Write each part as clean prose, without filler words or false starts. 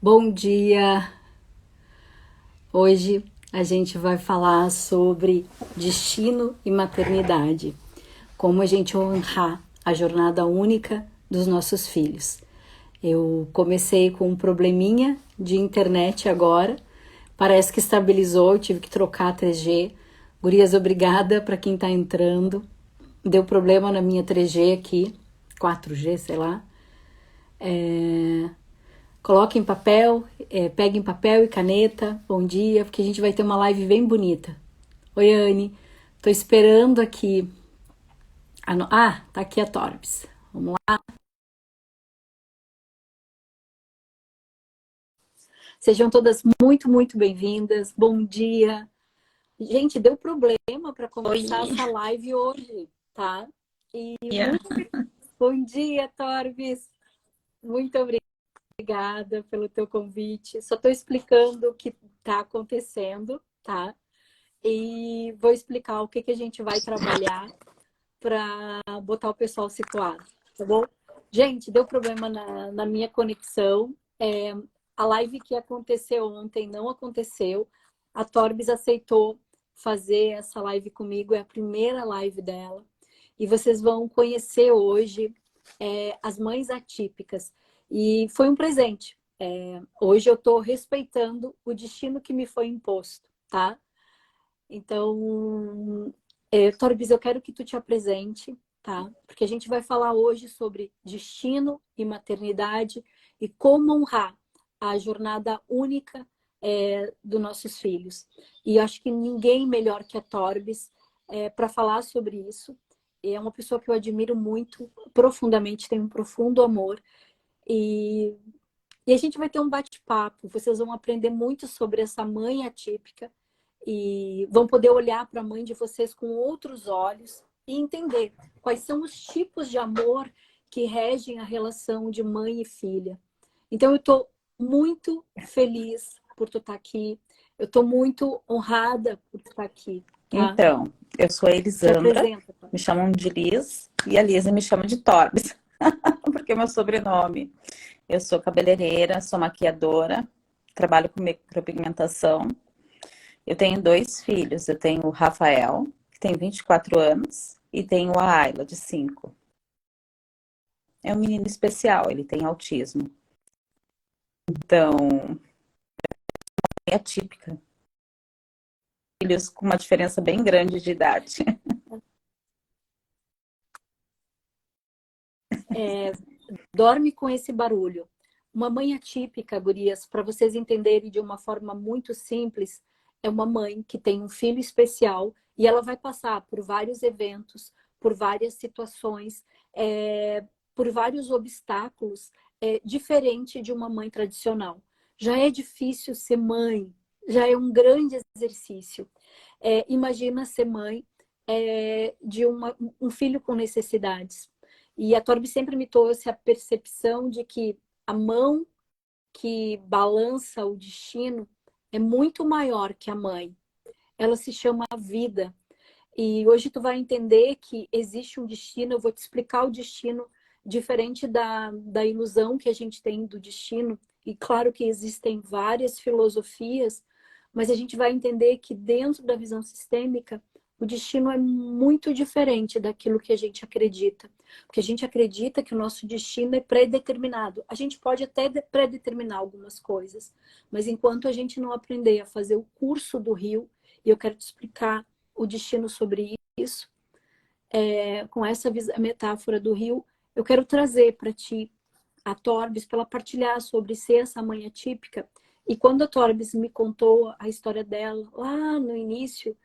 Bom dia! Hoje a gente vai falar sobre destino e maternidade, como a gente honrar a jornada única dos nossos filhos. Eu comecei com um probleminha de internet agora, parece que estabilizou, eu tive que trocar a 3G. Gurias, obrigada para quem está entrando. Deu problema na minha 3G aqui, 4G, sei lá. Coloquem papel, peguem papel e caneta, bom dia, porque a gente vai ter uma live bem bonita. Oi, Anne, tô esperando aqui. Tá aqui a Torbs. Vamos lá. Sejam todas muito, muito bem-vindas. Bom dia. Gente, deu problema para começar Oi, essa live hoje, tá? E Ia. bom dia, Torbs. Muito obrigada pelo teu convite. Só tô explicando o que tá acontecendo, tá? E vou explicar o que a gente vai trabalhar para botar o pessoal situado, tá bom? Gente, deu problema na minha conexão. A live que aconteceu ontem não aconteceu. A Torbs aceitou fazer essa live comigo, é a primeira live dela. E vocês vão conhecer hoje as mães atípicas. E foi um presente. Hoje eu estou respeitando o destino que me foi imposto, tá? Então, Torbis, eu quero que tu te apresente, tá? Porque a gente vai falar hoje sobre destino e maternidade e como honrar a jornada única dos nossos filhos. E eu acho que ninguém melhor que a Torbis para falar sobre isso. É uma pessoa que eu admiro muito, profundamente, tenho um profundo amor. E, e a gente vai ter um bate-papo. Vocês vão aprender muito sobre essa mãe atípica e vão poder olhar para a mãe de vocês com outros olhos e entender quais são os tipos de amor que regem a relação de mãe e filha. Então, eu estou muito feliz por tu estar aqui. Eu estou muito honrada por tu estar aqui, tá? Então, eu sou a Se Elisandra, apresenta, tá? me chamam de Liz, e a Liz me chama de Torbes, porque é meu sobrenome. Eu sou cabeleireira, sou maquiadora, trabalho com micropigmentação. Eu tenho dois filhos, eu tenho o Rafael, que tem 24 anos, e tenho a Ayla, de 5. É um menino especial, ele tem autismo. Então, é atípica. Filhos com uma diferença bem grande de idade. Dorme com esse barulho. Uma mãe atípica, gurias, para vocês entenderem de uma forma muito simples, é uma mãe que tem um filho especial e ela vai passar por vários eventos, por várias situações, por vários obstáculos, diferente de uma mãe tradicional. Já é difícil ser mãe, já é um grande exercício. Imagina ser mãe de um filho com necessidades. E a Torb sempre me trouxe a percepção de que a mão que balança o destino é muito maior que a mãe. Ela se chama vida. E hoje tu vai entender que existe um destino, eu vou te explicar o destino diferente da ilusão que a gente tem do destino. E claro que existem várias filosofias, mas a gente vai entender que dentro da visão sistêmica, o destino é muito diferente daquilo que a gente acredita. Porque a gente acredita que o nosso destino é pré-determinado. A gente pode até pré-determinar algumas coisas, mas enquanto a gente não aprender a fazer o curso do rio, e eu quero te explicar o destino sobre isso, com essa metáfora do rio, eu quero trazer para ti a Torbis para ela partilhar sobre ser essa mãe atípica. E quando a Torbis me contou a história dela, lá no início,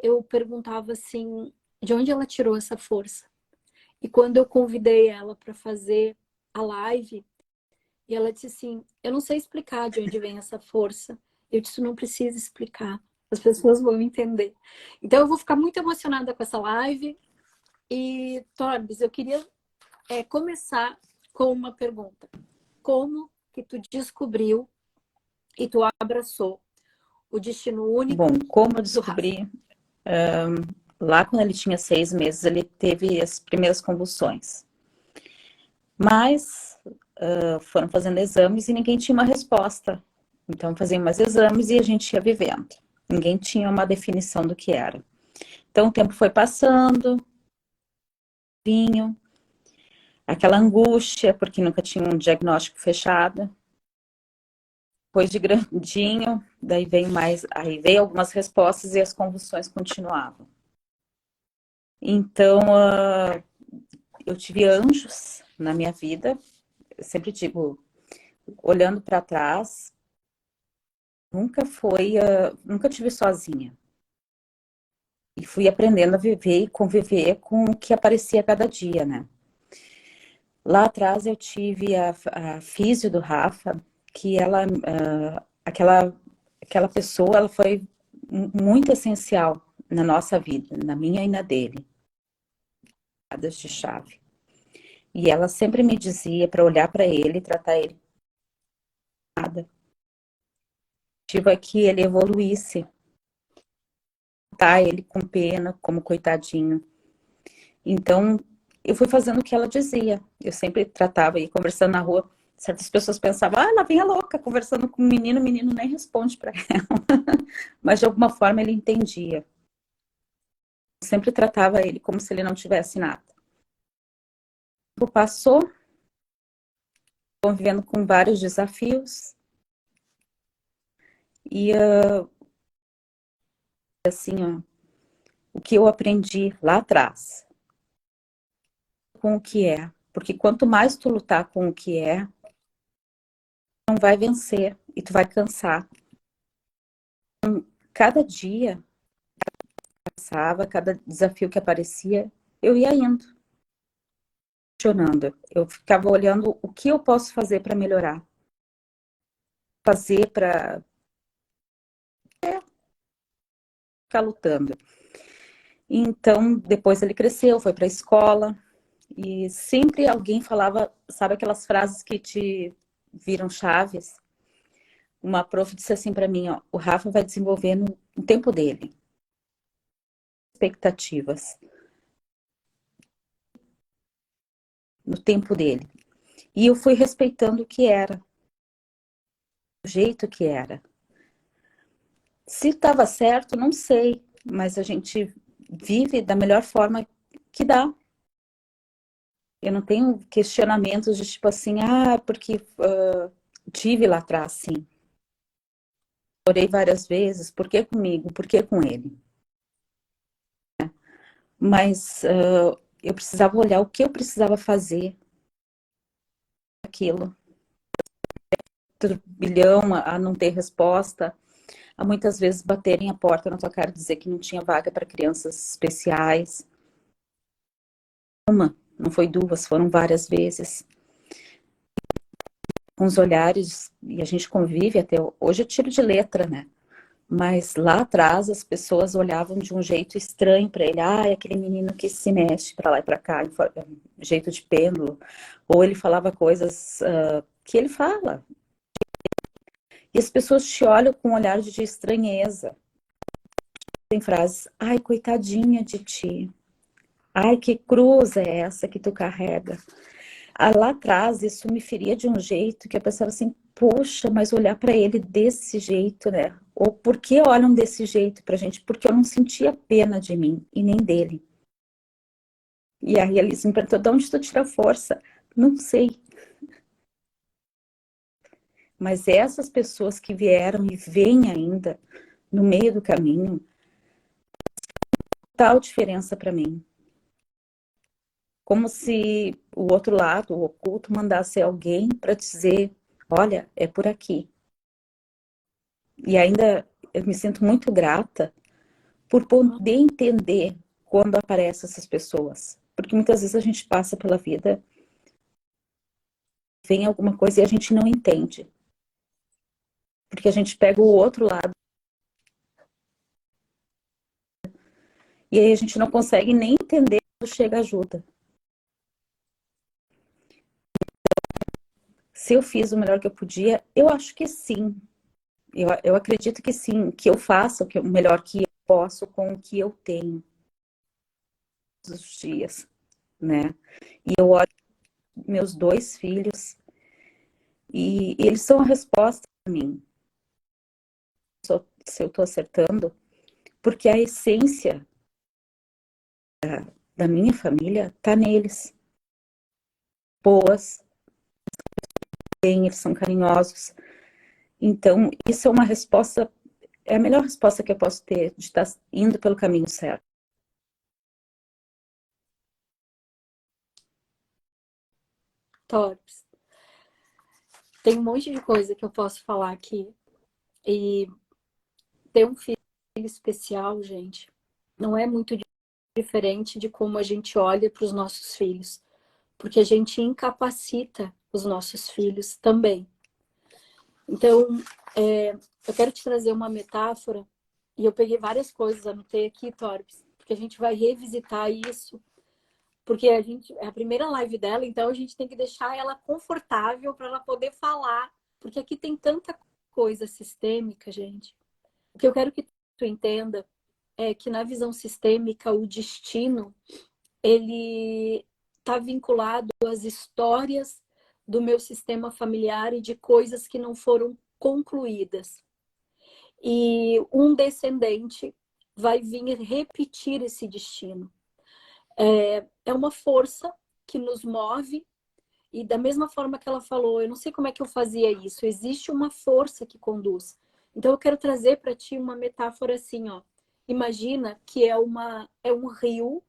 eu perguntava assim, de onde ela tirou essa força? E quando eu convidei ela para fazer a live, e ela disse assim, eu não sei explicar de onde vem essa força. Eu disse, não precisa explicar. As pessoas vão entender. Então, eu vou ficar muito emocionada com essa live. E, Torbis, eu queria começar com uma pergunta. Como que tu descobriu e tu abraçou o destino único Bom, como eu do Rafa? descobri, lá quando ele tinha 6 meses, ele teve as primeiras convulsões. Mas foram fazendo exames e ninguém tinha uma resposta. Então, faziam mais exames e a gente ia vivendo. Ninguém tinha uma definição do que era. Então, o tempo foi passando, vinho, aquela angústia, porque nunca tinha um diagnóstico fechado. Depois de grandinho, daí aí veio algumas respostas e as convulsões continuavam. Então, eu tive anjos na minha vida. Eu sempre digo, olhando para trás, nunca tive sozinha. E fui aprendendo a viver e conviver com o que aparecia a cada dia, né? Lá atrás eu tive a físio do Rafa, que aquela pessoa, ela foi muito essencial na nossa vida, na minha e na dele. De chave. E ela sempre me dizia para olhar para ele e tratar ele nada. O objetivo é que ele evoluísse, tá? Ele com pena, como coitadinho. Então, eu fui fazendo o que ela dizia. Eu sempre tratava e conversando na rua. Certas pessoas pensavam, ela vem a louca conversando com o menino nem responde para ela. Mas de alguma forma ele entendia. Eu sempre tratava ele como se ele não tivesse nada. O tempo passou, convivendo com vários desafios. E assim, ó, o que eu aprendi lá atrás com o que é. Porque quanto mais tu lutar com o que é, não vai vencer e tu vai cansar. Cada dia passava, cada desafio que aparecia, eu ia indo, questionando. Eu ficava olhando o que eu posso fazer para melhorar. Fazer para ficar lutando. Então, depois ele cresceu, foi para a escola. E sempre alguém falava, sabe aquelas frases que te viram chaves? Uma prof disse assim para mim, ó, o Rafa vai desenvolver no tempo dele. Expectativas. No tempo dele. E eu fui respeitando o que era. O jeito que era. Se estava certo, não sei. Mas a gente vive da melhor forma que dá. Eu não tenho questionamentos de tipo assim, porque tive lá atrás, sim. Orei várias vezes, por que comigo? Por que com ele? Mas eu precisava olhar o que eu precisava fazer aquilo. Turbilhão a não ter resposta, a muitas vezes baterem a porta na tua cara e dizer que não tinha vaga para crianças especiais. Uma, não foi duas, foram várias vezes. Com os olhares, e a gente convive até hoje, é tiro de letra, né? Mas lá atrás as pessoas olhavam de um jeito estranho para ele. É aquele menino que se mexe para lá e para cá, jeito de pêndulo. Ou ele falava coisas que ele fala. E as pessoas te olham com um olhar de estranheza. Tem frases, ai, coitadinha de ti. Ai, que cruz é essa que tu carrega? Lá atrás, isso me feria de um jeito que eu pensava assim, poxa, mas olhar para ele desse jeito, né? Ou por que olham desse jeito pra gente? Porque eu não sentia pena de mim e nem dele. E aí eles me perguntou, de onde tu tira força? Não sei. Mas essas pessoas que vieram e vêm ainda no meio do caminho, tal diferença para mim. Como se o outro lado, o oculto, mandasse alguém para dizer, olha, é por aqui. E ainda eu me sinto muito grata por poder entender quando aparecem essas pessoas. Porque muitas vezes a gente passa pela vida, vem alguma coisa e a gente não entende. Porque a gente pega o outro lado e aí a gente não consegue nem entender quando chega ajuda. Se eu fiz o melhor que eu podia, eu acho que sim. Eu acredito que sim, que eu faço o melhor que eu posso com o que eu tenho todos os dias, né? E eu olho meus dois filhos E eles são a resposta para mim, se eu estou acertando, porque a essência da minha família está neles. Boas, bem, eles são carinhosos. Então, isso é uma resposta, é a melhor resposta que eu posso ter de estar indo pelo caminho certo. Torbs, tem um monte de coisa que eu posso falar aqui. E ter um filho especial, gente, não é muito diferente de como a gente olha para os nossos filhos. Porque a gente incapacita os nossos filhos também. Então, eu quero te trazer uma metáfora, e eu peguei várias coisas, anotei aqui, Torbs, porque a gente vai revisitar isso, porque é a primeira live dela, então a gente tem que deixar ela confortável para ela poder falar, porque aqui tem tanta coisa sistêmica, gente. O que eu quero que tu entenda é que na visão sistêmica, o destino, ele está vinculado às histórias do meu sistema familiar e de coisas que não foram concluídas. E um descendente vai vir repetir esse destino. É uma força que nos move, e da mesma forma que ela falou, eu não sei como é que eu fazia isso, existe uma força que conduz. Então eu quero trazer para ti uma metáfora assim, ó. Imagina que é um rio.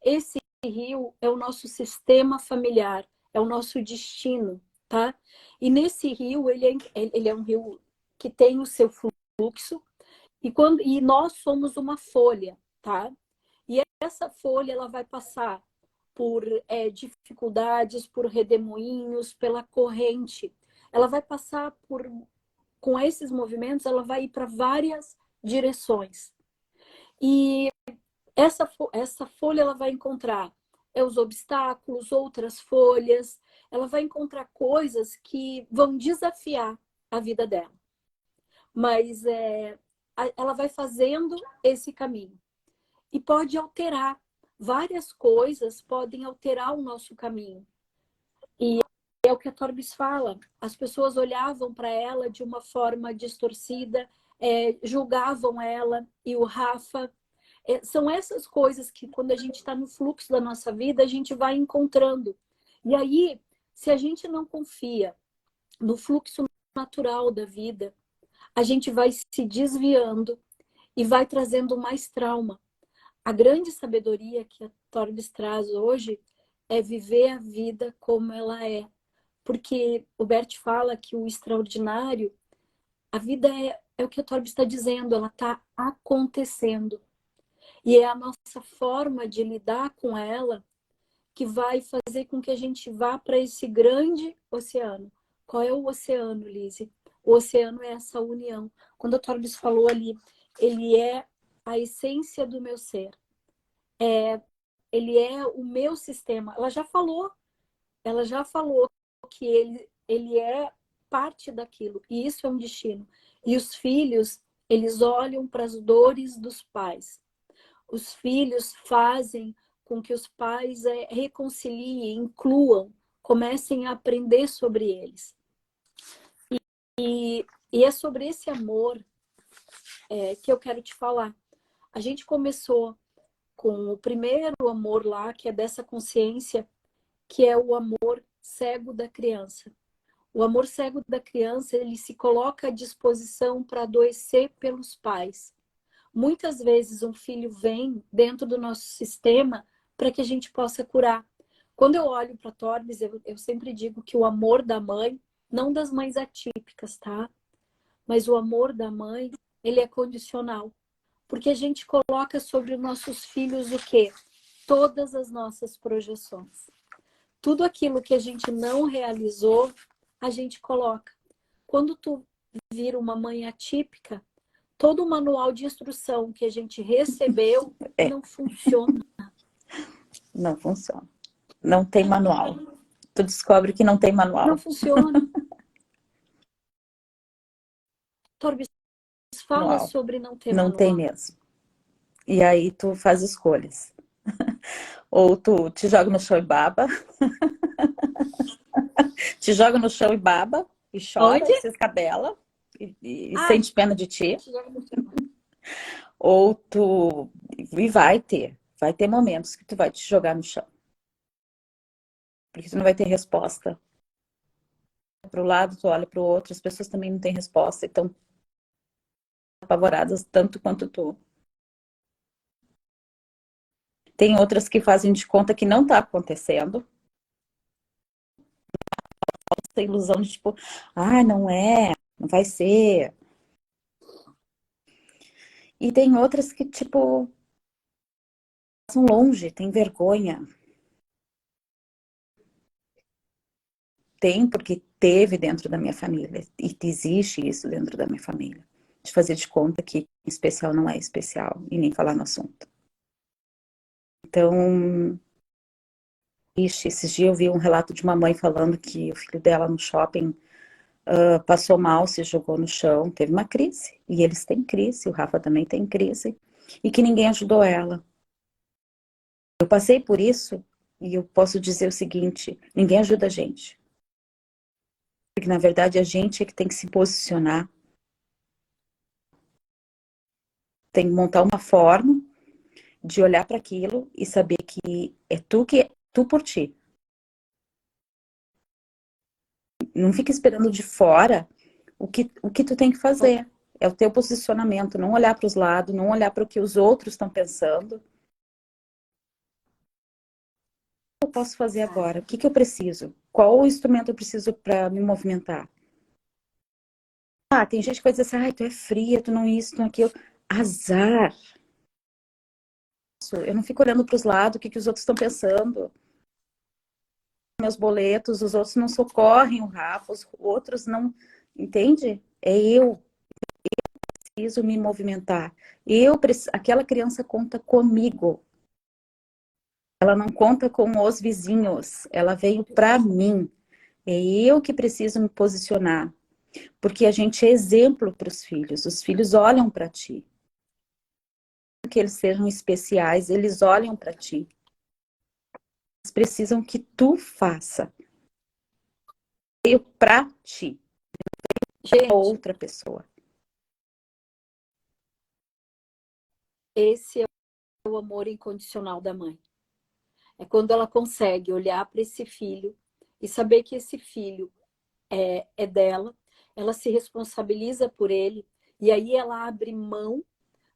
Esse rio é o nosso sistema familiar, é o nosso destino, tá? E nesse rio, ele é um rio que tem o seu fluxo, e nós somos uma folha, tá? E essa folha, ela vai passar por dificuldades, por redemoinhos, pela corrente. Ela vai passar com esses movimentos, ela vai ir para várias direções. E essa folha ela vai encontrar os obstáculos, outras folhas, ela vai encontrar coisas que vão desafiar a vida dela. Mas ela vai fazendo esse caminho. E pode alterar. Várias coisas podem alterar o nosso caminho. E é o que a Torbis fala. As pessoas olhavam para ela de uma forma distorcida, julgavam ela. E o Rafa... São essas coisas que, quando a gente está no fluxo da nossa vida, a gente vai encontrando. E aí, se a gente não confia no fluxo natural da vida, a gente vai se desviando e vai trazendo mais trauma. A grande sabedoria que a Torbis traz hoje é viver a vida como ela é. Porque o Bert fala que o extraordinário, a vida é o que a Torbis está dizendo, ela está acontecendo. E é a nossa forma de lidar com ela que vai fazer com que a gente vá para esse grande oceano. Qual é o oceano, Lise? O oceano é essa união. Quando a Torbis falou ali, ele é a essência do meu ser. Ele é o meu sistema. Ela já falou que ele é parte daquilo. E isso é um destino. E os filhos, eles olham para as dores dos pais. Os filhos fazem com que os pais reconciliem, incluam, comecem a aprender sobre eles. E é sobre esse amor que eu quero te falar. A gente começou com o primeiro amor lá, que é dessa consciência, que é o amor cego da criança. O amor cego da criança, ele se coloca à disposição para adoecer pelos pais. Muitas vezes um filho vem dentro do nosso sistema para que a gente possa curar. Quando eu olho para a Torbis, eu sempre digo que o amor da mãe, não das mães atípicas, tá? Mas o amor da mãe, ele é condicional. Porque a gente coloca sobre os nossos filhos o quê? Todas as nossas projeções. Tudo aquilo que a gente não realizou, a gente coloca. Quando tu vira uma mãe atípica, todo o manual de instrução que a gente recebeu não funciona. Não funciona. Não tem manual. Tu descobre que não tem manual. Não funciona. Torbis, fala Manual. sobre não ter Não manual. tem mesmo. E aí tu faz escolhas. Ou tu te joga no chão e baba, Te joga no chão e baba, e chora, Onde? e se escabela, e Ah, sente pena de ti. te joga no chão. Ou tu... E vai ter momentos que tu vai te jogar no chão. Porque tu não vai ter resposta. Para o lado, tu olha para o outro, as pessoas também não têm resposta, e estão apavoradas tanto quanto tu. Tem outras que fazem de conta que não está acontecendo. Essa ilusão de tipo, não é, não vai ser. E tem outras que, tipo, são longe, tem vergonha. Tem, porque teve dentro da minha família. E existe isso dentro da minha família. De fazer de conta que especial não é especial. E nem falar no assunto. Então, esses dias eu vi um relato de uma mãe falando que o filho dela no shopping passou mal, se jogou no chão, teve uma crise. E eles têm crise, o Rafa também tem crise. E que ninguém ajudou ela. Eu passei por isso e eu posso dizer o seguinte: ninguém ajuda a gente. Porque, na verdade, a gente é que tem que se posicionar, tem que montar uma forma de olhar para aquilo e saber que é tu por ti. Não fica esperando de fora o que tu tem que fazer. É o teu posicionamento, não olhar para os lados, não olhar para o que os outros estão pensando. O que eu posso fazer agora? O que eu preciso? Qual o instrumento eu preciso para me movimentar? Tem gente que vai dizer assim, tu é fria, tu não isso, tu não aquilo. Azar. Eu não fico olhando para os lados, o que os outros estão pensando. Meus boletos, os outros não socorrem o Rafa, os outros não. Entende? É eu preciso me movimentar. Aquela criança conta comigo. Ela não conta com os vizinhos. Ela veio para mim. É eu que preciso me posicionar. Porque a gente é exemplo para os filhos. Os filhos olham para ti. Que eles sejam especiais, eles olham para ti. Eles precisam que tu faça. Eu para ti, Gente, outra pessoa. esse é o amor incondicional da mãe. É quando ela consegue olhar para esse filho e saber que esse filho é dela, ela se responsabiliza por ele e aí ela abre mão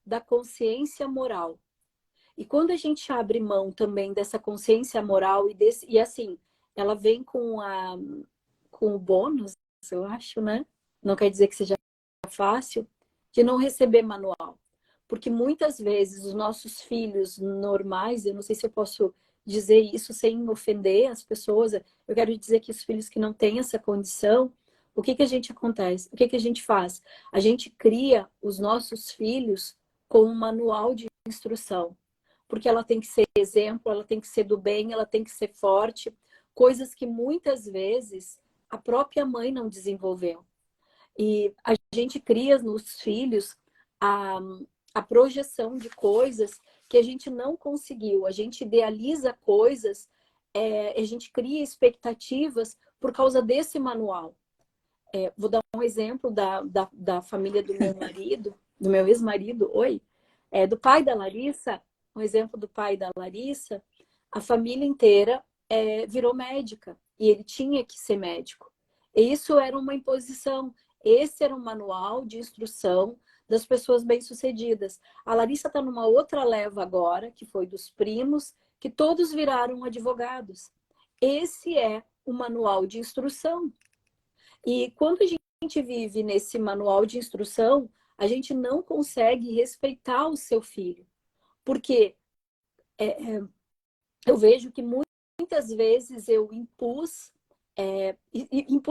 da consciência moral. E quando a gente abre mão também dessa consciência moral e assim, ela vem com o bônus, eu acho, né? Não quer dizer que seja fácil de não receber manual. Porque muitas vezes os nossos filhos normais, eu não sei se eu posso dizer isso sem ofender as pessoas, eu quero dizer que os filhos que não têm essa condição, o que a gente acontece? O que a gente faz? A gente cria os nossos filhos com um manual de instrução. Porque ela tem que ser exemplo, ela tem que ser do bem, ela tem que ser forte, coisas que muitas vezes a própria mãe não desenvolveu. E a gente cria nos filhos a, a projeção de coisas que a gente não conseguiu. A gente idealiza coisas, a gente cria expectativas por causa desse manual. Vou dar um exemplo da família do meu marido, do meu ex-marido, do pai da Larissa, um exemplo do pai da Larissa, a família inteira virou médica e ele tinha que ser médico. E isso era uma imposição, esse era um manual de instrução das pessoas bem-sucedidas. A Larissa está numa outra leva agora, que foi dos primos, que todos viraram advogados. Esse é o manual de instrução. E quando a gente vive nesse manual de instrução, a gente não consegue respeitar o seu filho. Porque eu vejo que muitas vezes eu impus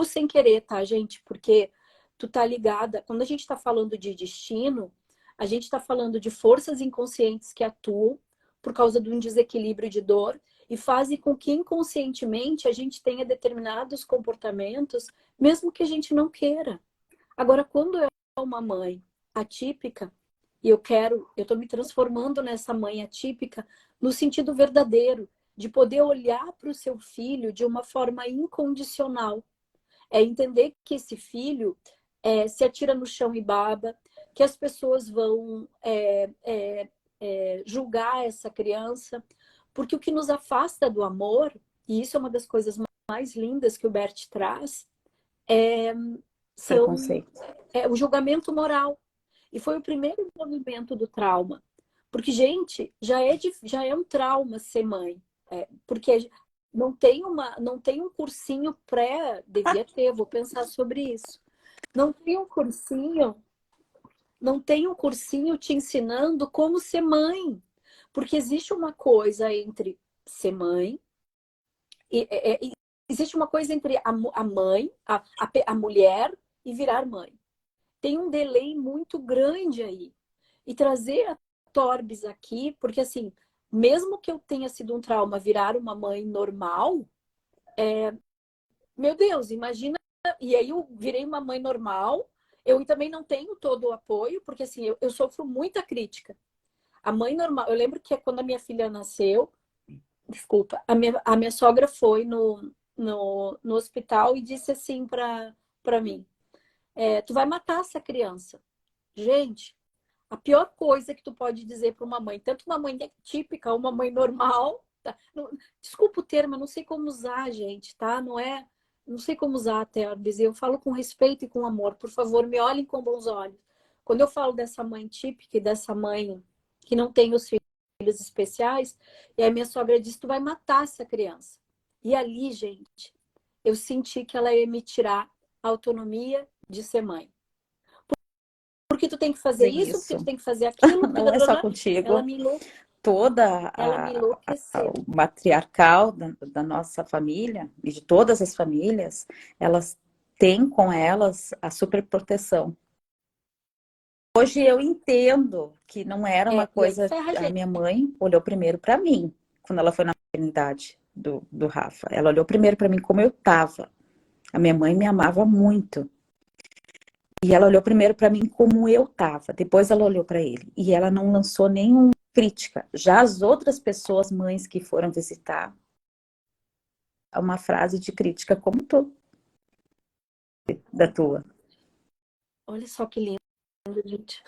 sem querer, tá, gente? Porque tu tá ligada, quando a gente tá falando de destino, a gente tá falando de forças inconscientes que atuam por causa de um desequilíbrio de dor e fazem com que inconscientemente a gente tenha determinados comportamentos, mesmo que a gente não queira. Agora, quando eu sou uma mãe atípica, e eu tô me transformando nessa mãe atípica no sentido verdadeiro, de poder olhar para o seu filho de uma forma incondicional. É entender que esse filho se atira no chão e baba, que as pessoas vão julgar essa criança, porque o que nos afasta do amor, e isso é uma das coisas mais lindas que o Bert traz, são Preconceito. o julgamento moral. E foi o primeiro movimento do trauma. Porque, gente, já é um trauma ser mãe. Porque não tem um cursinho devia ter, vou pensar sobre isso. Não tem um cursinho, não tem um cursinho te ensinando como ser mãe. Porque existe uma coisa entre ser mãe, existe uma coisa entre a mãe, a mulher e virar mãe. Tem um delay muito grande aí. E trazer a Torbes aqui, porque assim, mesmo que eu tenha sido um trauma virar uma mãe normal, meu Deus, imagina. E aí eu virei uma mãe normal, eu também não tenho todo o apoio, porque assim, eu sofro muita crítica. A mãe normal, eu lembro que quando a minha filha nasceu, desculpa, a minha sogra foi no hospital e disse assim para mim, tu vai matar essa criança. Gente, a pior coisa que tu pode dizer para uma mãe, tanto uma mãe típica, uma mãe normal, tá? Desculpa o termo, eu não sei como usar, gente, tá? Não sei como usar até, eu falo com respeito e com amor. Por favor, me olhem com bons olhos. Quando eu falo dessa mãe típica e dessa mãe que não tem os filhos especiais, e a minha sogra disse, tu vai matar essa criança. E ali, gente, eu senti que ela ia me tirar a autonomia de ser mãe. Porque tu tem que fazer isso, porque tu Isso. tem que fazer aquilo, porque Não é só contigo. Toda ela me enlouqueceu. o matriarcal da nossa família e de todas as famílias, elas têm com elas a superproteção. Hoje eu entendo que não era uma E aí coisa. ferra a A gente. minha mãe olhou primeiro para mim, quando ela foi na maternidade do Rafa. Ela olhou primeiro para mim como eu estava. A minha mãe me amava muito. E ela olhou primeiro para mim como eu estava. Depois ela olhou para ele. E ela não lançou nenhuma crítica. Já as outras pessoas, mães que foram visitar, uma frase de crítica como tu, da tua. Olha só que lindo, gente.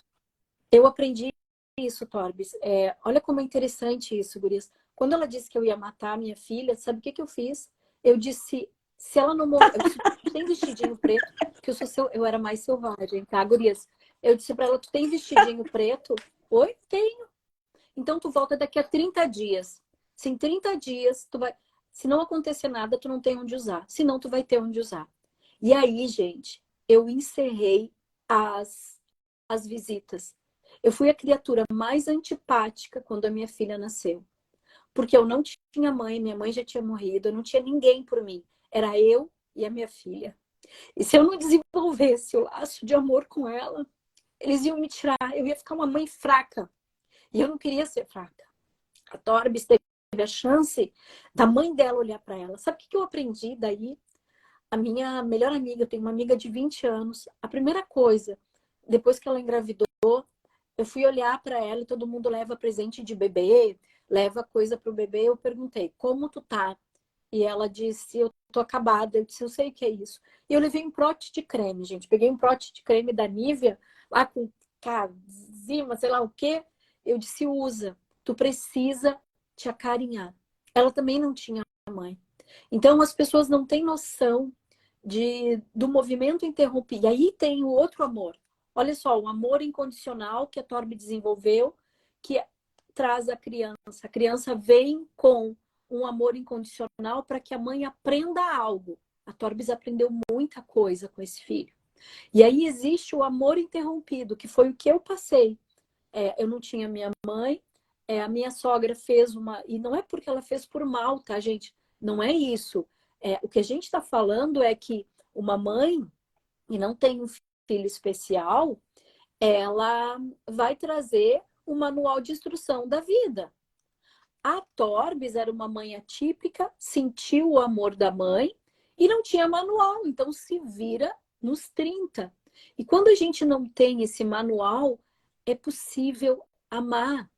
Eu aprendi isso, Torbes. Olha como é interessante isso, gurias. Quando ela disse que eu ia matar a minha filha, sabe o que eu fiz? Eu disse, se ela não morrer, eu disse, tu tem vestidinho preto? Porque eu era mais selvagem, tá, gurias? Eu disse pra ela, tu tem vestidinho preto? Oi? Tenho. Então tu volta daqui a 30 dias. Se em 30 dias tu vai. Se não acontecer nada, tu não tem onde usar. Se não, tu vai ter onde usar. E aí, gente, eu encerrei as visitas. Eu fui a criatura mais antipática quando a minha filha nasceu. Porque eu não tinha mãe, minha mãe já tinha morrido, eu não tinha ninguém por mim. Era eu e a minha filha. E se eu não desenvolvesse o laço de amor com ela, eles iam me tirar. Eu ia ficar uma mãe fraca. E eu não queria ser fraca. A Torbes teve a chance da mãe dela olhar para ela. Sabe o que eu aprendi daí? A minha melhor amiga, eu tenho uma amiga de 20 anos. A primeira coisa, depois que ela engravidou, eu fui olhar para ela e todo mundo leva presente de bebê, leva coisa pro bebê. Eu perguntei, como tu tá? E ela disse, eu tô acabada. Eu disse, eu sei o que é isso. E eu levei um pote de creme, gente. Peguei um pote de creme da Nivea, lá com Zima, sei lá o quê. Eu disse, usa. Tu precisa te acarinhar. Ela também não tinha mãe. Então, as pessoas não têm noção do movimento interrompido. E aí tem o outro amor. Olha só, o amor incondicional que a Torbe desenvolveu, que traz a criança. A criança vem com um amor incondicional para que a mãe aprenda algo. A Torbes aprendeu muita coisa com esse filho. E aí existe o amor interrompido, que foi o que eu passei. Eu não tinha minha mãe, a minha sogra fez uma. E não é porque ela fez por mal, tá, gente? Não é isso. O que a gente está falando é que uma mãe, e não tem um filho especial, ela vai trazer o manual de instrução da vida. A Torbes era uma mãe atípica, sentiu o amor da mãe e não tinha manual, então se vira nos 30. E quando a gente não tem esse manual, é possível amar.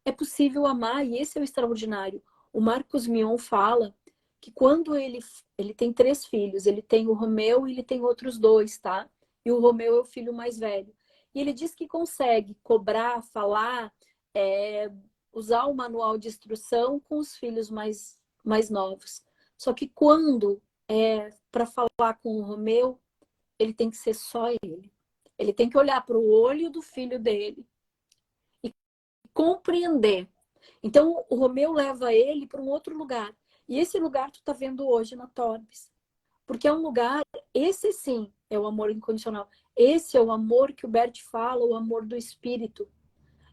É possível amar, e esse é o extraordinário. O Marcos Mion fala que quando ele tem 3 filhos, ele tem o Romeu e ele tem outros 2, tá? E o Romeu é o filho mais velho. E ele diz que consegue cobrar, falar, usar o manual de instrução com os filhos mais novos. Só que quando para falar com o Romeu, ele tem que ser só ele. Ele tem que olhar para o olho do filho dele e compreender. Então, o Romeu leva ele para um outro lugar. E esse lugar tu tá vendo hoje na Torbes. Porque é um lugar, esse sim é o amor incondicional. Esse é o amor que o Bert fala, o amor do espírito.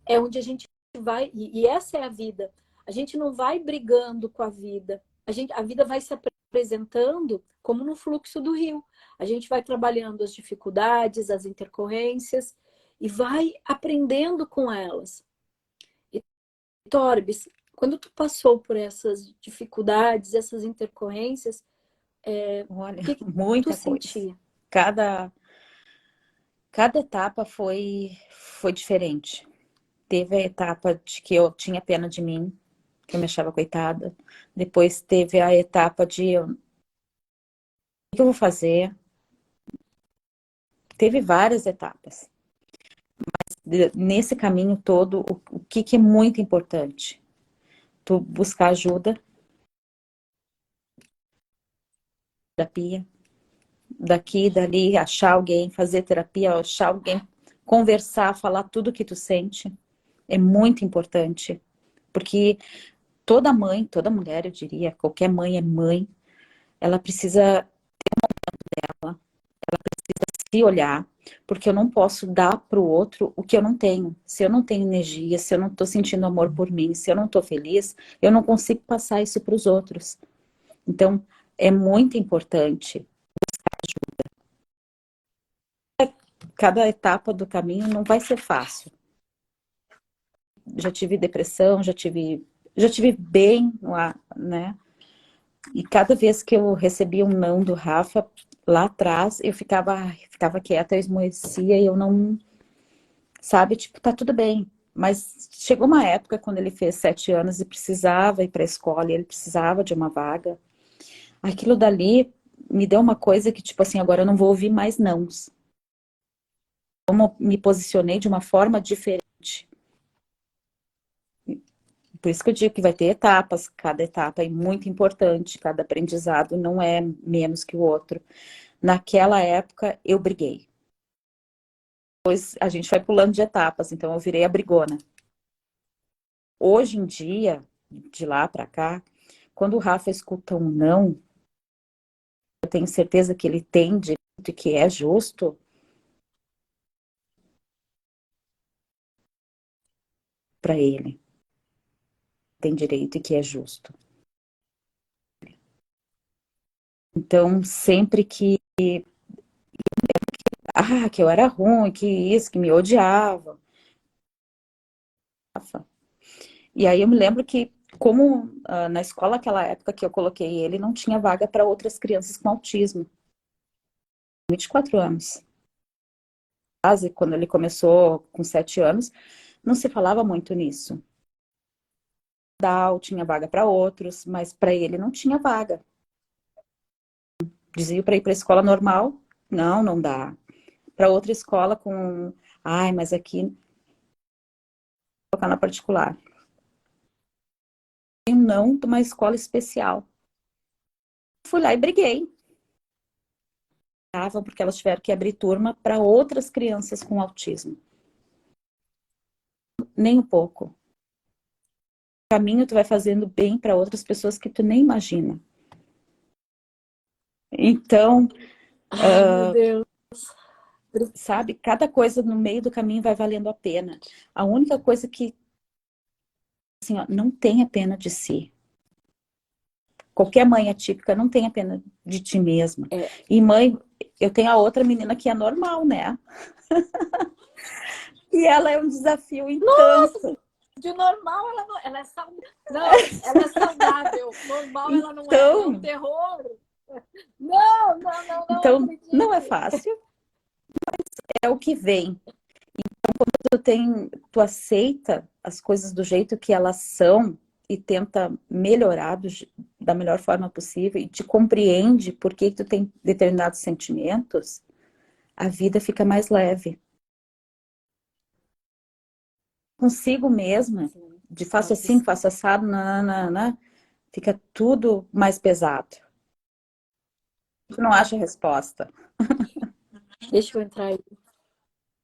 É onde a gente vai, e essa é a vida. A gente não vai brigando com a vida. A vida vai se apresentando como no fluxo do rio. A gente vai trabalhando as dificuldades, as intercorrências e vai aprendendo com elas. E, Torbes, quando tu passou por essas dificuldades, essas intercorrências, Olha, o que tu muita coisa. sentia? Cada etapa foi diferente. Teve a etapa de que eu tinha pena de mim, que eu me achava coitada. Depois teve a etapa de o que eu vou fazer? Teve várias etapas. Nesse caminho todo, o que é muito importante? Tu buscar ajuda, terapia, daqui, dali, achar alguém, fazer terapia, achar alguém, conversar, falar tudo que tu sente. É muito importante. Porque toda mãe, toda mulher, eu diria, qualquer mãe é mãe, ela precisa se olhar, porque eu não posso dar para o outro o que eu não tenho. Se eu não tenho energia, se eu não estou sentindo amor por mim, se eu não estou feliz, eu não consigo passar isso para os outros. Então, é muito importante. Cada etapa do caminho não vai ser fácil. Já tive depressão, já tive bem lá, né? E cada vez que eu recebia um não do Rafa, lá atrás, eu ficava quieta, eu esmorecia e eu não, sabe, tipo, tá tudo bem. Mas chegou uma época quando ele fez 7 anos e precisava ir para a escola, e ele precisava de uma vaga. Aquilo dali me deu uma coisa que, tipo assim, agora eu não vou ouvir mais nãos. Como me posicionei de uma forma diferente. Por isso que eu digo que vai ter etapas, cada etapa é muito importante, cada aprendizado não é menos que o outro. Naquela época, eu briguei. Depois a gente vai pulando de etapas, então eu virei a brigona. Hoje em dia, de lá para cá, quando o Rafa escuta um não, eu tenho certeza que ele tem direito e que é justo para ele. Tem direito e que é justo. Então, sempre que que eu era ruim, que isso, que me odiava. E aí eu me lembro que, como na escola, aquela época que eu coloquei ele, não tinha vaga para outras crianças com autismo. 24 anos. Quando ele começou com 7 anos, não se falava muito nisso. Tinha vaga para outros, mas para ele não tinha vaga. Dizia para ir para a escola normal, não dá. Para outra escola com, mas aqui colocar na particular. Não de uma escola especial. Fui lá e briguei. Porque elas tiveram que abrir turma para outras crianças com autismo. Nem um pouco. O caminho tu vai fazendo bem para outras pessoas que tu nem imagina. Então, Meu Deus. sabe, cada coisa no meio do caminho vai valendo a pena. A única coisa que, assim, ó, não tenha pena de si. Qualquer mãe atípica não tenha pena de ti mesma. E mãe, eu tenho a outra menina que é normal, né? E ela é um desafio intenso. Nossa, de normal ela não, ela é saudável. Não, ela é saudável. Normal ela não é um terror. Não então, acredito. Não é fácil, mas é o que vem. Então, quando tu aceita as coisas do jeito que elas são, e tenta melhorar da melhor forma possível e te compreende por que tu tem determinados sentimentos, a vida fica mais leve. Consigo mesma, de faço assim, faço assado, nananana, fica tudo mais pesado. Tu não acha a resposta? Deixa eu entrar aí.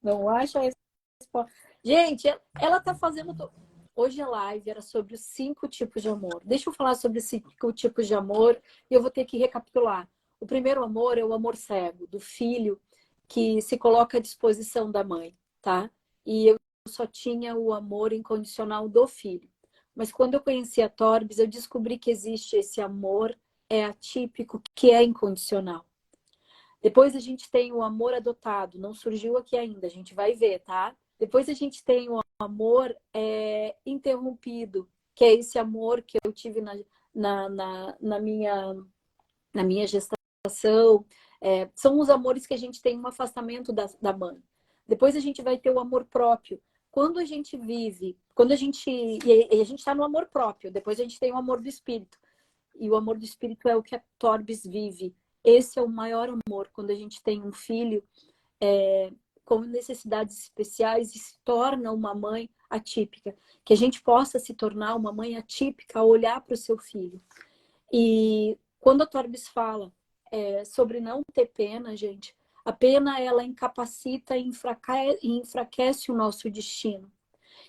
Não acha a resposta. Gente, ela tá fazendo. Hoje a live era sobre os 5 tipos de amor. Deixa eu falar sobre os 5 tipos de amor e eu vou ter que recapitular. O primeiro amor é o amor cego, do filho que se coloca à disposição da mãe, tá? E eu só tinha o amor incondicional do filho. Mas quando eu conheci a Torbs, eu descobri que existe esse amor atípico, que é incondicional. Depois a gente tem o amor adotado, não surgiu aqui ainda, a gente vai ver, tá? Depois a gente tem o amor interrompido, que é esse amor que eu tive na minha gestação. São os amores que a gente tem um afastamento da mãe. Depois a gente vai ter o amor próprio. Quando a gente vive, quando a gente. E a gente está no amor próprio, depois a gente tem o amor do espírito. E o amor do espírito é o que a Torbs vive. Esse é o maior amor, quando a gente tem um filho com necessidades especiais e se torna uma mãe atípica. Que a gente possa se tornar uma mãe atípica ao olhar para o seu filho. E quando a Torbs fala sobre não ter pena, gente, a pena ela incapacita e enfraquece o nosso destino.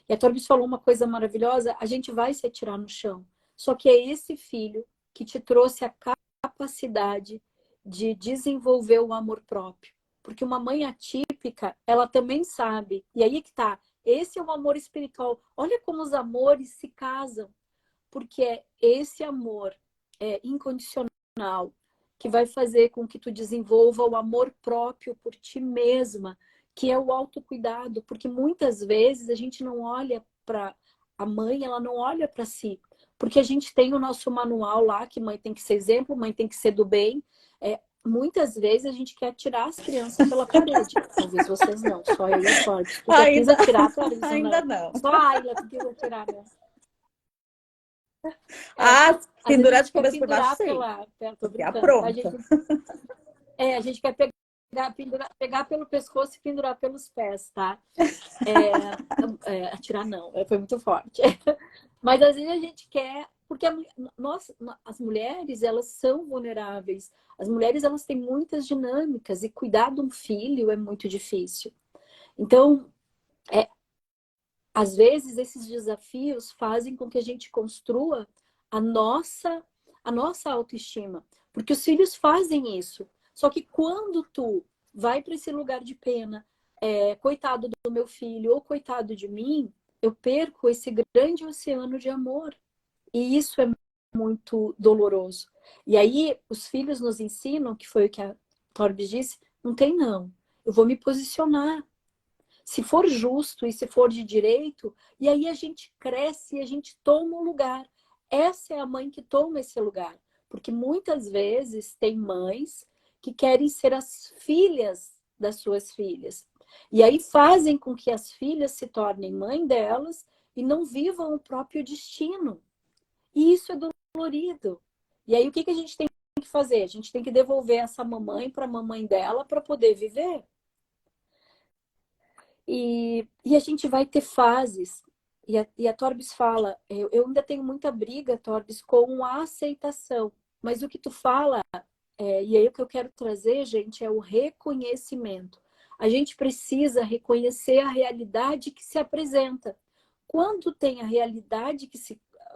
E a Torbs falou uma coisa maravilhosa: a gente vai se atirar no chão. Só que é esse filho que te trouxe a capacidade de desenvolver o amor próprio. Porque uma mãe atípica, ela também sabe. E aí que tá. Esse é o amor espiritual. Olha como os amores se casam. Porque é esse amor incondicional que vai fazer com que tu desenvolva o amor próprio por ti mesma, que é o autocuidado. Porque muitas vezes a gente não olha para a mãe, ela não olha para si. Porque a gente tem o nosso manual lá, que mãe tem que ser exemplo, mãe tem que ser do bem. Muitas vezes a gente quer tirar as crianças pela parede. Talvez vocês não, só eu e a Torbs. Tu já quis atirar, Torbs? Ainda não. Só a Ayla que quis atirar, né? Pendurar de cabeça por baixo, sim. Tô brincando. Pronta. A gente quer pegar pelo pescoço e pendurar pelos pés, tá? Atirar não, foi muito forte. Mas às vezes a gente quer, porque as mulheres, elas são vulneráveis. As mulheres, elas têm muitas dinâmicas e cuidar de um filho é muito difícil. Então, às vezes esses desafios fazem com que a gente construa a nossa autoestima, porque os filhos fazem isso. Só que quando tu vai para esse lugar de pena, coitado do meu filho ou coitado de mim, eu perco esse grande oceano de amor. E isso é muito doloroso. E aí os filhos nos ensinam, que foi o que a Torbs disse, não tem não. Eu vou me posicionar. Se for justo e se for de direito, e aí a gente cresce e a gente toma um lugar. Essa é a mãe que toma esse lugar. Porque muitas vezes tem mães que querem ser as filhas das suas filhas. E aí fazem com que as filhas se tornem mãe delas e não vivam o próprio destino. E isso é dolorido. E aí o que a gente tem que fazer? A gente tem que devolver essa mamãe para a mamãe dela para poder viver. E a gente vai ter fases. E a Torbs fala, eu ainda tenho muita briga, Torbs, com a aceitação. Mas o que tu fala, e aí o que eu quero trazer, gente, é o reconhecimento. A gente precisa reconhecer a realidade que se apresenta. Quando tem a realidade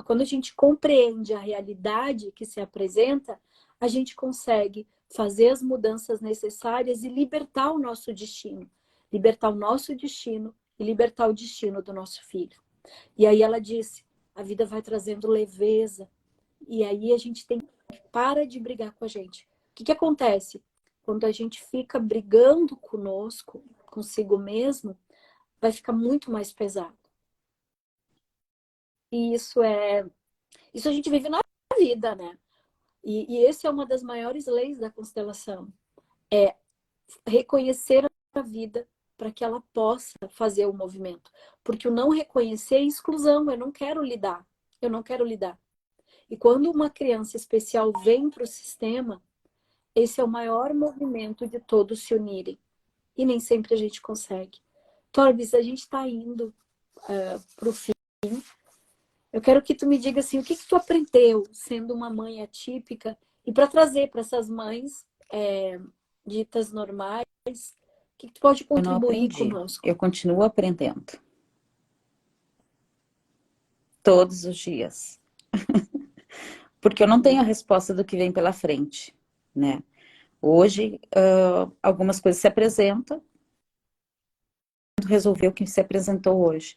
quando a gente compreende a realidade que se apresenta, a gente consegue fazer as mudanças necessárias e libertar o nosso destino. Libertar o nosso destino e libertar o destino do nosso filho. E aí ela disse, a vida vai trazendo leveza. E aí a gente tem que parar de brigar com a gente. O que acontece? Quando a gente fica brigando conosco, consigo mesmo, vai ficar muito mais pesado. E isso a gente vive na vida, né? E esse é uma das maiores leis da constelação. É reconhecer a vida para que ela possa fazer o movimento. Porque o não reconhecer é exclusão, eu não quero lidar. eu não quero lidar. E quando uma criança especial vem para o sistema, esse é o maior movimento de todos se unirem. E nem sempre a gente consegue. Torbis, a gente está indo para o fim. Eu quero que tu me diga assim, o que tu aprendeu sendo uma mãe atípica e para trazer para essas mães ditas normais, o que tu pode Eu não contribuir aprendi. conosco? Eu continuo aprendendo. Todos os dias. Porque eu não tenho a resposta do que vem pela frente, né? Hoje, algumas coisas se apresentam, resolver o que se apresentou hoje.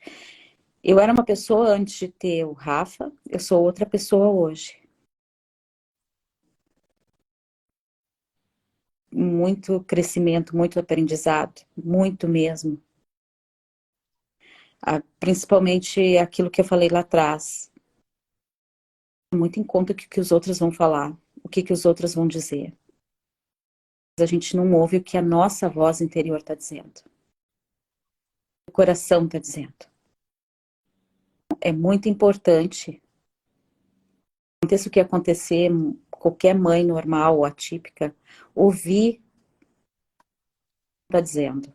Eu era uma pessoa antes de ter o Rafa, eu sou outra pessoa hoje. Muito crescimento, muito aprendizado, muito mesmo. Principalmente aquilo que eu falei lá atrás. Muito em conta o que os outros vão falar, o que os outros vão dizer. A gente não ouve o que a nossa voz interior está dizendo. O coração está dizendo. É muito importante. Aconteça o que acontecer, qualquer mãe normal ou atípica, ouvir o que está dizendo.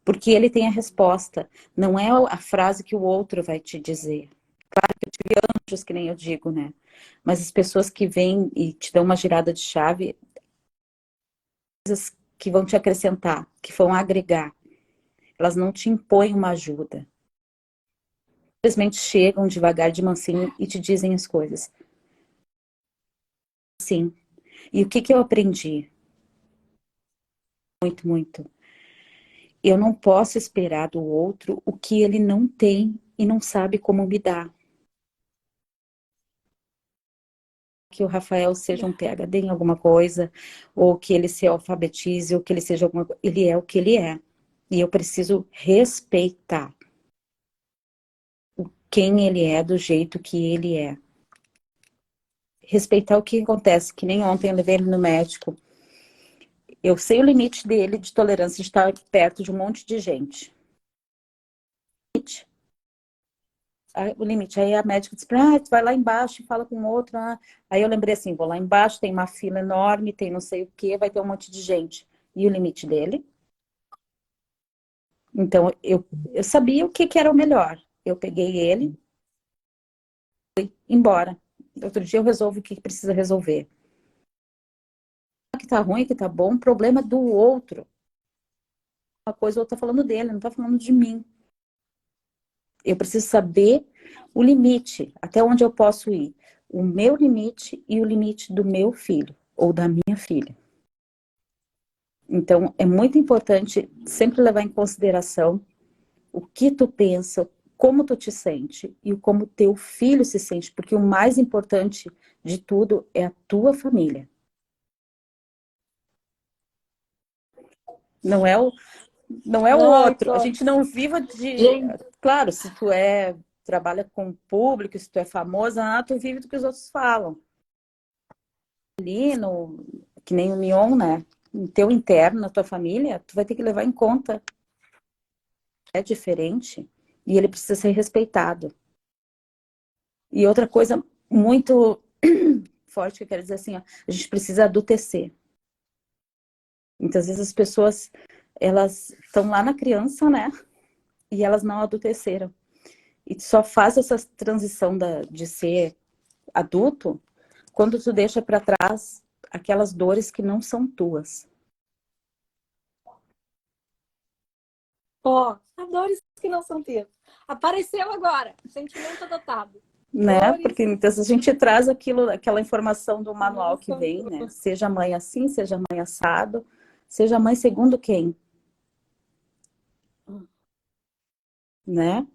Porque ele tem a resposta. Não é a frase que o outro vai te dizer. Claro que eu tive anjos, que nem eu digo, né? Mas as pessoas que vêm e te dão uma girada de chave, coisas que vão te acrescentar, que vão agregar. Elas não te impõem uma ajuda. Simplesmente chegam devagar, de mansinho e te dizem as coisas. Sim. E o que eu aprendi? Muito, muito. Eu não posso esperar do outro o que ele não tem e não sabe como me dar. Que o Rafael seja um PhD em alguma coisa, ou que ele se alfabetize, ou que ele seja alguma coisa. Ele é o que ele é. E eu preciso respeitar quem ele é, do jeito que ele é. Respeitar o que acontece, que nem ontem eu levei ele no médico. Eu sei o limite dele de tolerância de estar perto de um monte de gente. O limite. Aí a médica disse, tu vai lá embaixo e fala com outro. Aí eu lembrei assim, vou lá embaixo, tem uma fila enorme, tem não sei o que, vai ter um monte de gente. E o limite dele? Então, eu sabia o que era o melhor. Eu peguei ele, fui embora. Outro dia eu resolvo o que precisa resolver. O que tá ruim, o que tá bom, problema do outro. Uma coisa, o outro tá falando dele, não tá falando de mim. Eu preciso saber o limite, até onde eu posso ir. O meu limite e o limite do meu filho ou da minha filha. Então, é muito importante sempre levar em consideração o que tu pensa, como tu te sente e como teu filho se sente, porque o mais importante de tudo é a tua família. Não é o Ai, outro. A tô. gente não viva de... Gente, Claro, se tu trabalha com público, se tu é famosa, tu vive do que os outros falam. Ali, que nem o Mion, né? No teu interno, na tua família, tu vai ter que levar em conta. É diferente e ele precisa ser respeitado. E outra coisa muito forte que eu quero dizer assim, ó, a gente precisa adultecer. Muitas vezes as pessoas, elas estão lá na criança, né? E elas não adulteceram. E só faz essa transição de ser adulto quando tu deixa para trás aquelas dores que não são tuas. adoro isso que não são teus. Apareceu agora, sentimento adotado. Né? Dores Porque muitas vezes a gente traz aquela informação do que não manual que são vem, tuas. né? Seja mãe assim, seja mãe assado, seja mãe segundo quem, né?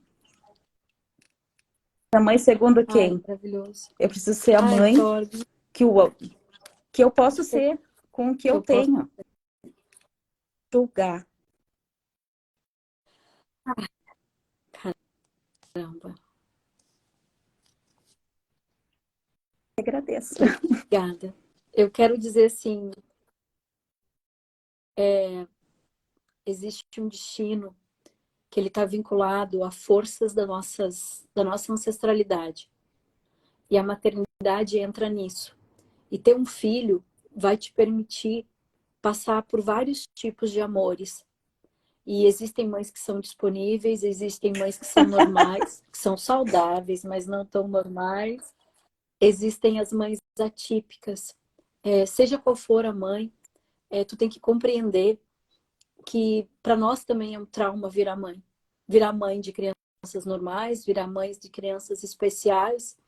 A mãe segundo Ai, quem? maravilhoso. Eu preciso ser a Ai, mãe Torbi, que, que eu posso ser com o que que eu eu posso. tenho. Julgar. Caramba. Agradeço. Obrigada. Eu quero dizer assim, existe um destino que ele está vinculado a forças da nossa ancestralidade. E a maternidade entra nisso. E ter um filho vai te permitir passar por vários tipos de amores. E existem mães que são disponíveis, existem mães que são normais, que são saudáveis, mas não tão normais. Existem as mães atípicas. Seja qual for a mãe, tu tem que compreender que para nós também é um trauma virar mãe. Virar mãe de crianças normais, virar mães de crianças especiais.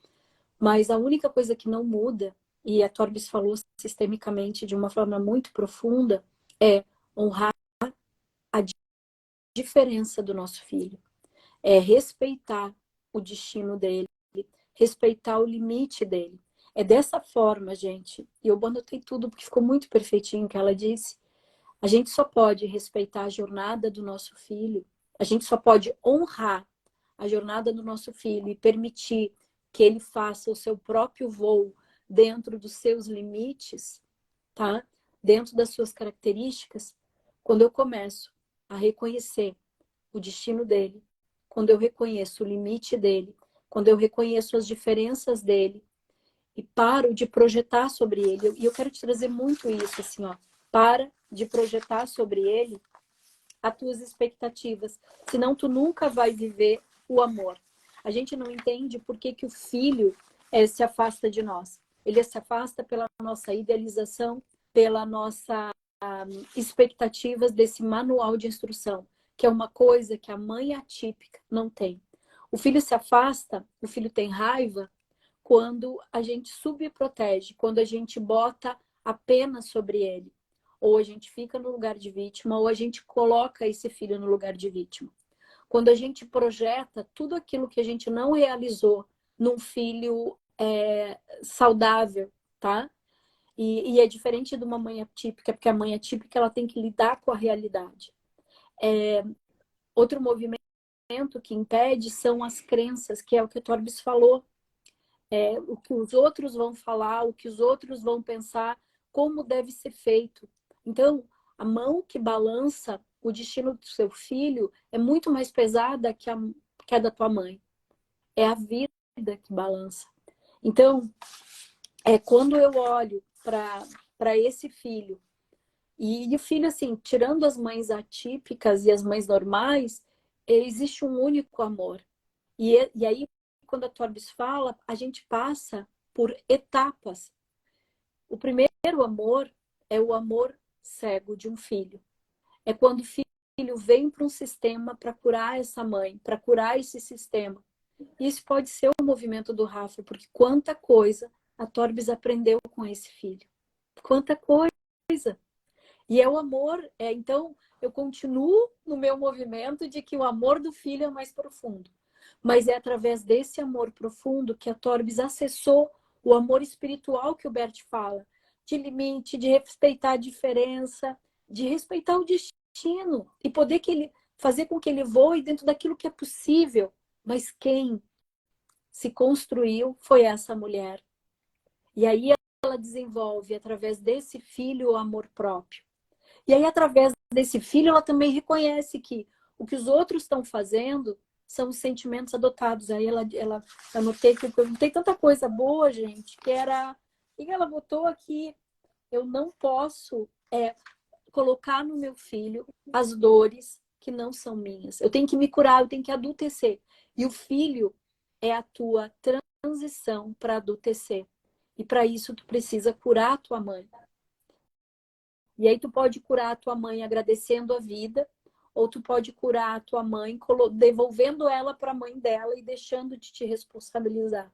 Mas a única coisa que não muda, e a Torbis falou sistemicamente de uma forma muito profunda, é honrar a diferença do nosso filho. É respeitar o destino dele, respeitar o limite dele. É dessa forma, gente, e eu anotei tudo porque ficou muito perfeitinho o que ela disse. A gente só pode respeitar a jornada do nosso filho, a gente só pode honrar a jornada do nosso filho e permitir que ele faça o seu próprio voo dentro dos seus limites, tá? Dentro das suas características, quando eu começo a reconhecer o destino dele, quando eu reconheço o limite dele, quando eu reconheço as diferenças dele e paro de projetar sobre ele. E eu quero te trazer muito isso, assim, ó. Para de projetar sobre ele as tuas expectativas, senão tu nunca vai viver o amor. A gente não entende por que que o filho se afasta de nós. Ele se afasta pela nossa idealização, pela nossa expectativas desse manual de instrução, que é uma coisa que a mãe atípica não tem. O filho se afasta, o filho tem raiva quando a gente subprotege, quando a gente bota a pena sobre ele. Ou a gente fica no lugar de vítima, ou a gente coloca esse filho no lugar de vítima. Quando a gente projeta tudo aquilo que a gente não realizou num filho saudável, tá? E é diferente de uma mãe atípica, porque a mãe atípica ela tem que lidar com a realidade. Outro movimento que impede são as crenças, que é o que o Torbis falou. O que os outros vão falar, o que os outros vão pensar, como deve ser feito. Então, a mão que balança o destino do seu filho é muito mais pesada que a da tua mãe. É a vida que balança. Então, quando eu olho para esse filho, e o filho, assim, tirando as mães atípicas e as mães normais, existe um único amor. E aí, quando a Torbis fala, a gente passa por etapas. O primeiro amor é o amor cego de um filho. É quando o filho vem para um sistema para curar essa mãe, para curar esse sistema. Isso pode ser o movimento do Rafa, porque quanta coisa a Torbis aprendeu com esse filho. Quanta coisa! E é o amor. Então, eu continuo no meu movimento de que o amor do filho é mais profundo. Mas é através desse amor profundo que a Torbis acessou o amor espiritual que o Bert fala. De limite, de respeitar a diferença, de respeitar o destino. E poder fazer com que ele voe dentro daquilo que é possível. Mas quem se construiu foi essa mulher. E aí ela desenvolve, através desse filho, o amor próprio. E aí, através desse filho, ela também reconhece que o que os outros estão fazendo são os sentimentos adotados. Aí ela anotei que eu perguntei tanta coisa boa, gente, que era... E ela botou aqui, eu não posso colocar no meu filho as dores que não são minhas. Eu tenho que me curar, eu tenho que adultecer. E o filho é a tua transição para adultecer. E para isso, tu precisa curar a tua mãe. E aí tu pode curar a tua mãe agradecendo a vida, ou tu pode curar a tua mãe devolvendo ela para a mãe dela e deixando de te responsabilizar.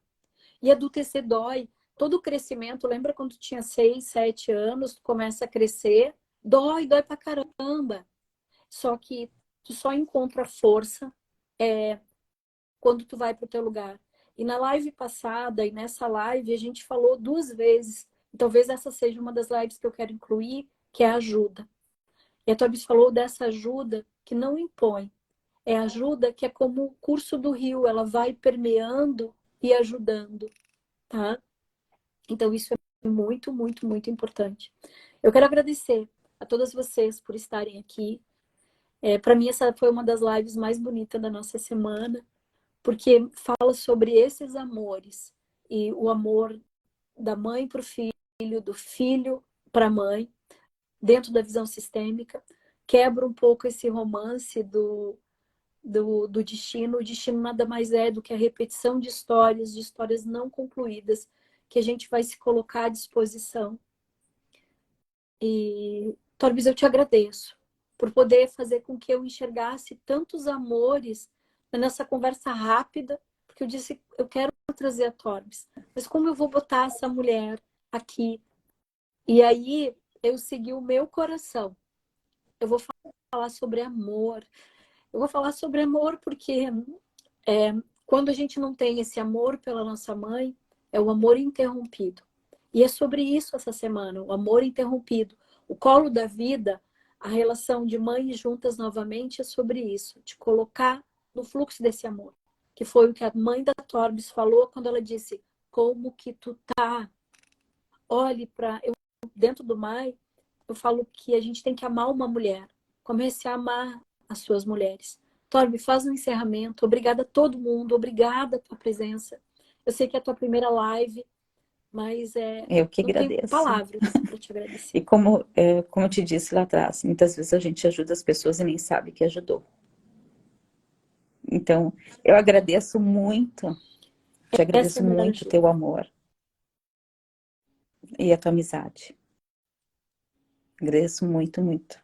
E adultecer dói. Todo crescimento, lembra quando tu tinha 6, 7 anos, tu começa a crescer, dói pra caramba. Só que tu só encontra força quando tu vai pro teu lugar. E na live passada e nessa live a gente falou 2 vezes, e talvez essa seja uma das lives que eu quero incluir, que é a ajuda. E a Torbis falou dessa ajuda que não impõe. É ajuda que é como o curso do rio, ela vai permeando e ajudando, tá? Então isso é muito, muito, muito importante. Eu quero agradecer a todas vocês por estarem aqui. Para mim essa foi uma das lives mais bonitas da nossa semana, porque fala sobre esses amores e o amor da mãe para o filho, do filho para a mãe, dentro da visão sistêmica, quebra um pouco esse romance do destino. O destino nada mais é do que a repetição de histórias não concluídas, que a gente vai se colocar à disposição. E, Torbis, eu te agradeço por poder fazer com que eu enxergasse tantos amores nessa conversa rápida, porque eu disse, eu quero trazer a Torbis, mas como eu vou botar essa mulher aqui? E aí eu segui o meu coração. Eu vou falar sobre amor. Eu vou falar sobre amor porque quando a gente não tem esse amor pela nossa mãe, é o amor interrompido. E é sobre isso essa semana, o amor interrompido. O colo da vida, a relação de mães juntas novamente é sobre isso, de colocar no fluxo desse amor. Que foi o que a mãe da Torbis falou quando ela disse, como que tu tá? Olhe para... Dentro do Mai, eu falo que a gente tem que amar uma mulher. Comece a amar as suas mulheres. Torbe, faz um encerramento. Obrigada a todo mundo. Obrigada a tua presença. Eu sei que é a tua primeira live, mas Eu que não tenho agradeço. palavras para te E agradecer. como eu te disse lá atrás, muitas vezes a gente ajuda as pessoas e nem sabe que ajudou. Então, eu agradeço muito, te Essa é agradeço a melhor muito o teu ajuda. amor e a tua amizade. Agradeço muito, muito.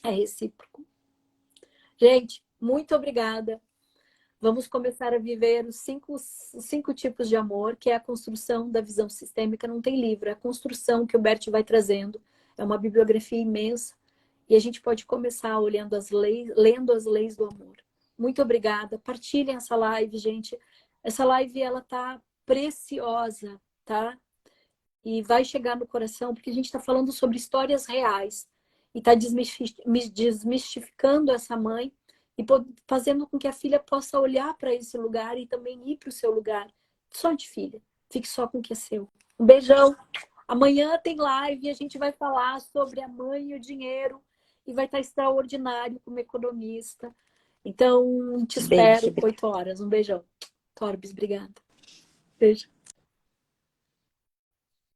É recíproco. Gente, muito obrigada. Vamos começar a viver os cinco tipos de amor, que é a construção da visão sistêmica. Não tem livro, é a construção que o Bert vai trazendo. É uma bibliografia imensa. E a gente pode começar olhando as leis, lendo as leis do amor. Muito obrigada. Partilhem essa live, gente. Essa live, ela tá preciosa, tá? E vai chegar no coração, porque a gente está falando sobre histórias reais. E está desmistificando essa mãe e fazendo com que a filha possa olhar para esse lugar e também ir para o seu lugar. Só de filha. Fique só com o que é seu. Um beijão. Amanhã tem live e a gente vai falar sobre a mãe e o dinheiro. E vai estar extraordinário como economista. Então, te Beijo. espero 8 horas. Um beijão. Torbis, obrigada. Beijo.